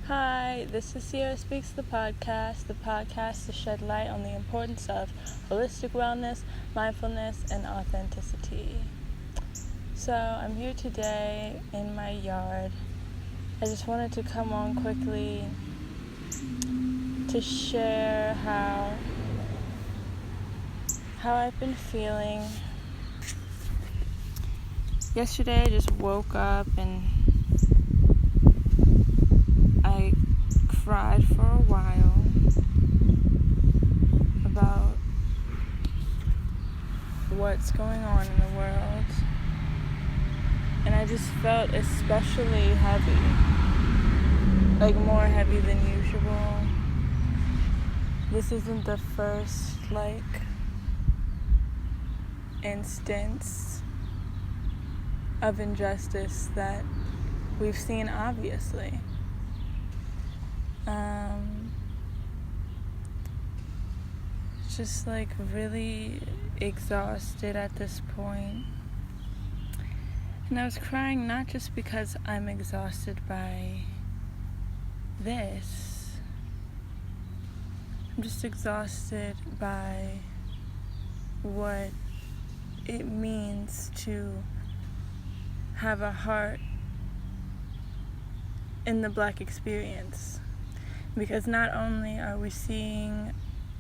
Hi, this is Sierra Speaks the podcast to shed light on the importance of holistic wellness, mindfulness, and authenticity. So, I'm here today in my yard. I just wanted to come on quickly to share how I've been feeling. Yesterday I just woke up and I cried for a while about what's going on in the world, and I just felt especially heavy, like more heavy than usual. This isn't the first instance of injustice that we've seen, obviously. Just really exhausted at this point. And I was crying not just because I'm exhausted by this. I'm just exhausted by what it means to have a heart in the Black experience. Because not only are we seeing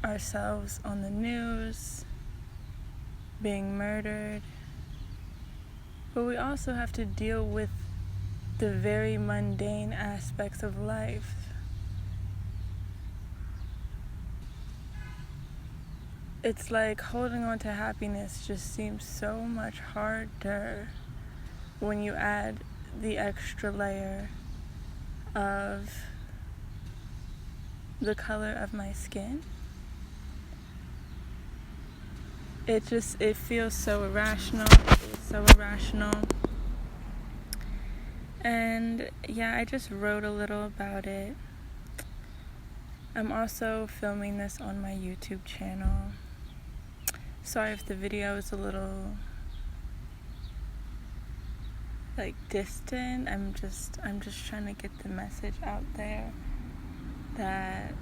ourselves on the news being murdered, but we also have to deal with the very mundane aspects of life. It's like holding on to happiness just seems so much harder when you add the extra layer of the color of my skin. It feels so irrational. It's so irrational. And yeah, I just wrote a little about it. I'm also filming this on my YouTube channel. Sorry if the video is a little distant. I'm just trying to get the message out there that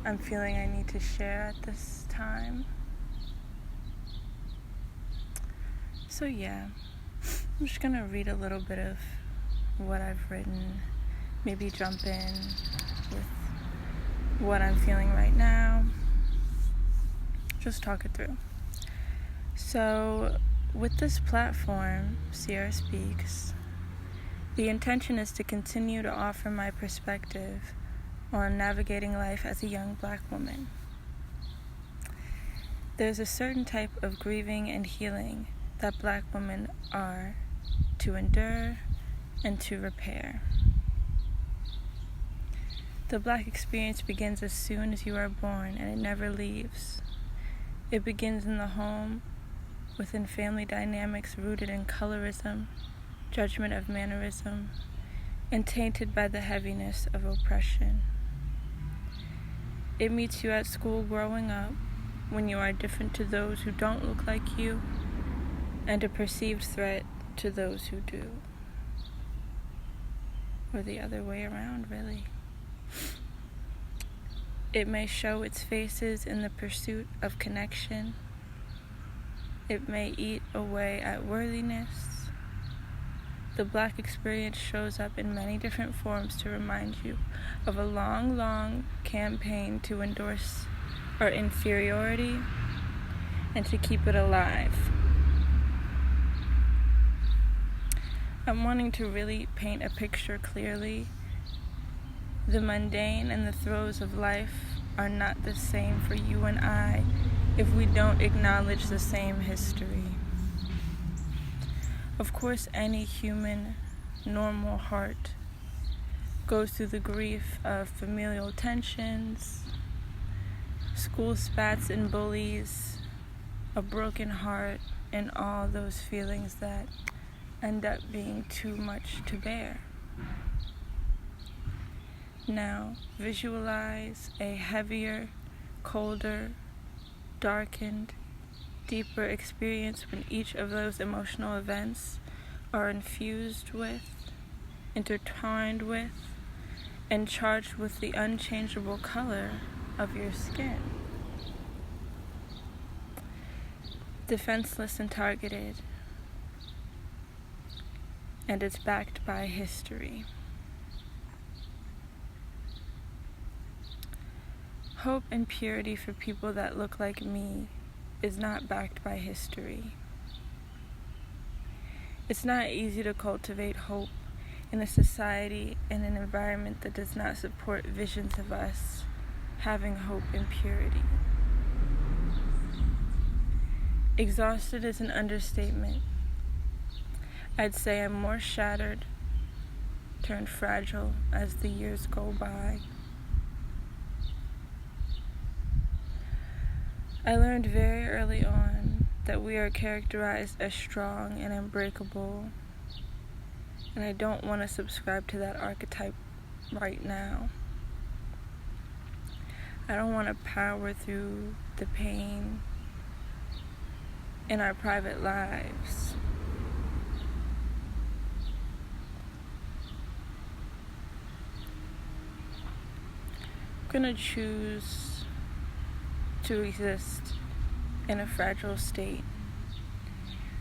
I'm feeling I need to share at this time. So yeah, I'm just gonna read a little bit of what I've written, maybe jump in with what I'm feeling right now, just talk it through. So with this platform, Sierra Speaks, the intention is to continue to offer my perspective on navigating life as a young Black woman. There's a certain type of grieving and healing that Black women are to endure and to repair. The Black experience begins as soon as you are born, and it never leaves. It begins in the home, within family dynamics rooted in colorism, judgment of mannerism, and tainted by the heaviness of oppression. It meets you at school growing up, when you are different to those who don't look like you, and a perceived threat to those who do. Or the other way around, really. It may show its faces in the pursuit of connection. It may eat away at worthiness. The Black experience shows up in many different forms to remind you of a long, long campaign to endorse our inferiority and to keep it alive. I'm wanting to really paint a picture clearly. The mundane and the throes of life are not the same for you and I if we don't acknowledge the same history. Of course, any human, normal heart goes through the grief of familial tensions, school spats and bullies, a broken heart, and all those feelings that end up being too much to bear. Now, visualize a heavier, colder, darkened, deeper experience when each of those emotional events are infused with, intertwined with, and charged with the unchangeable color of your skin. Defenseless and targeted, and it's backed by history. Hope and purity for people that look like me is not backed by history. It's not easy to cultivate hope in a society and an environment that does not support visions of us having hope and purity. Exhausted is an understatement. I'd say I'm more shattered, turned fragile as the years go by. I learned very early on that we are characterized as strong and unbreakable, and I don't want to subscribe to that archetype right now. I don't want to power through the pain in our private lives. I'm going to choose to exist in a fragile state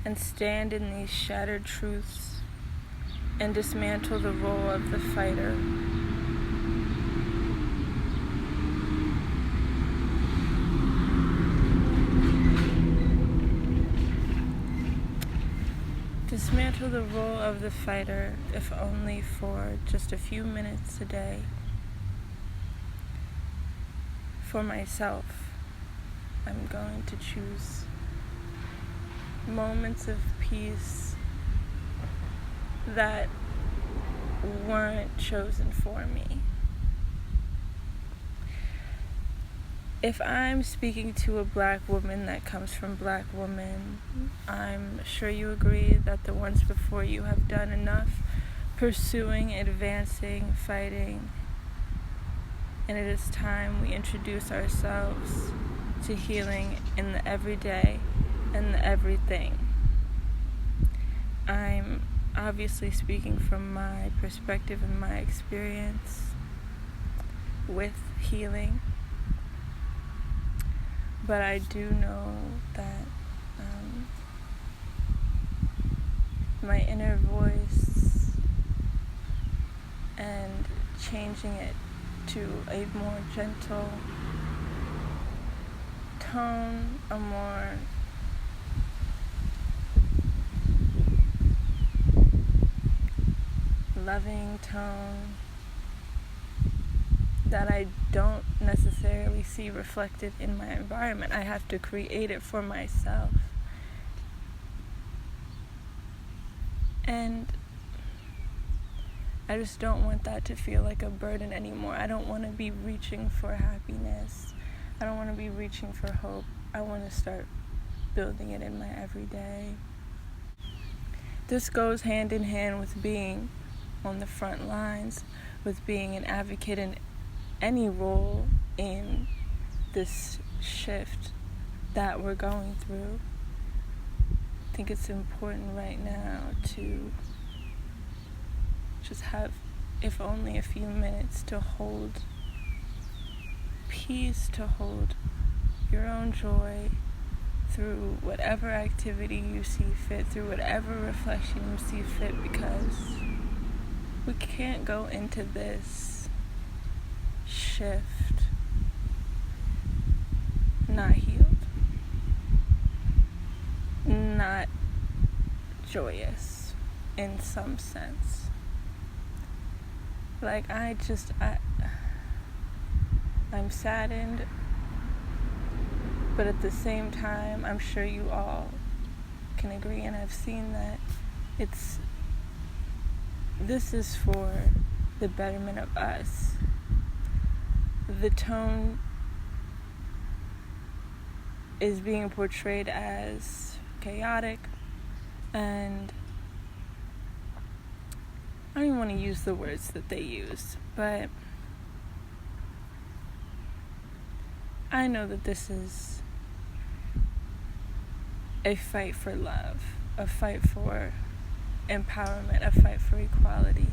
and stand in these shattered truths and dismantle the role of the fighter. Dismantle the role of the fighter, if only for just a few minutes a day. For myself, I'm going to choose moments of peace that weren't chosen for me. If I'm speaking to a black woman that comes from black women, I'm sure you agree that the ones before you have done enough pursuing, advancing, fighting, and it is time we introduce ourselves to healing in the everyday and the everything. I'm obviously speaking from my perspective and my experience with healing, but I do know that my inner voice and changing it to a more gentle tone, a more loving tone that I don't necessarily see reflected in my environment. I have to create it for myself. And I just don't want that to feel like a burden anymore. I don't want to be reaching for happiness. I don't want to be reaching for hope. I want to start building it in my everyday. This goes hand in hand with being on the front lines, with being an advocate in any role in this shift that we're going through. I think it's important right now to just have, if only a few minutes, to hold peace, to hold your own joy through whatever activity you see fit, through whatever reflection you see fit, because we can't go into this shift not healed, not joyous in some sense. Like, I'm saddened, but at the same time, I'm sure you all can agree, and I've seen that this is for the betterment of us. The tone is being portrayed as chaotic, and I don't even want to use the words that they use, but I know that this is a fight for love, a fight for empowerment, a fight for equality.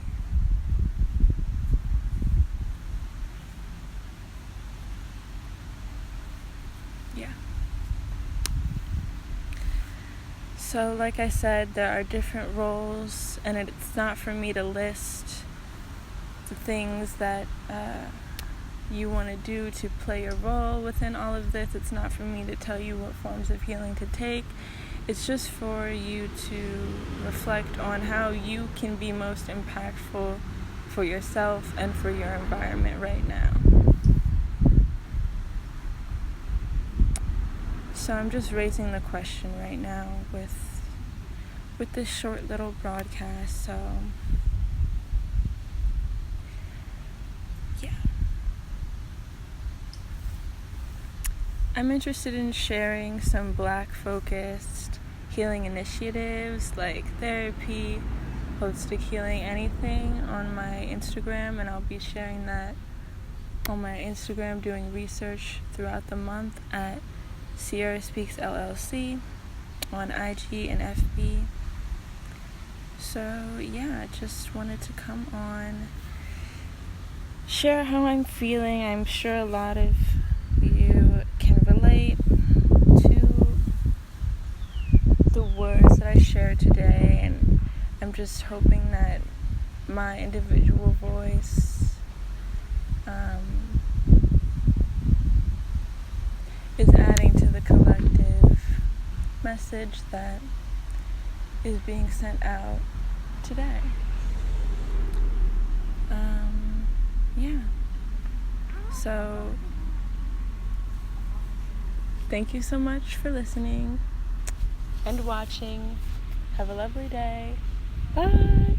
So like I said, there are different roles, and it's not for me to list the things that you want to do to play a role within all of this. It's not for me to tell you what forms of healing to take. It's just for you to reflect on how you can be most impactful for yourself and for your environment right now. So I'm just raising the question right now with this short little broadcast. So yeah, I'm interested in sharing some Black-focused healing initiatives like therapy, holistic healing, anything on my Instagram, and I'll be sharing that on my Instagram, doing research throughout the month at Sierra Speaks LLC on IG and FB. So yeah, I just wanted to come on, share how I'm feeling. I'm sure a lot of you can relate to the words that I shared today, and I'm just hoping that my individual voice is adding to the collective message that is being sent out today. Yeah. So, thank you so much for listening and watching. Have a lovely day. Bye.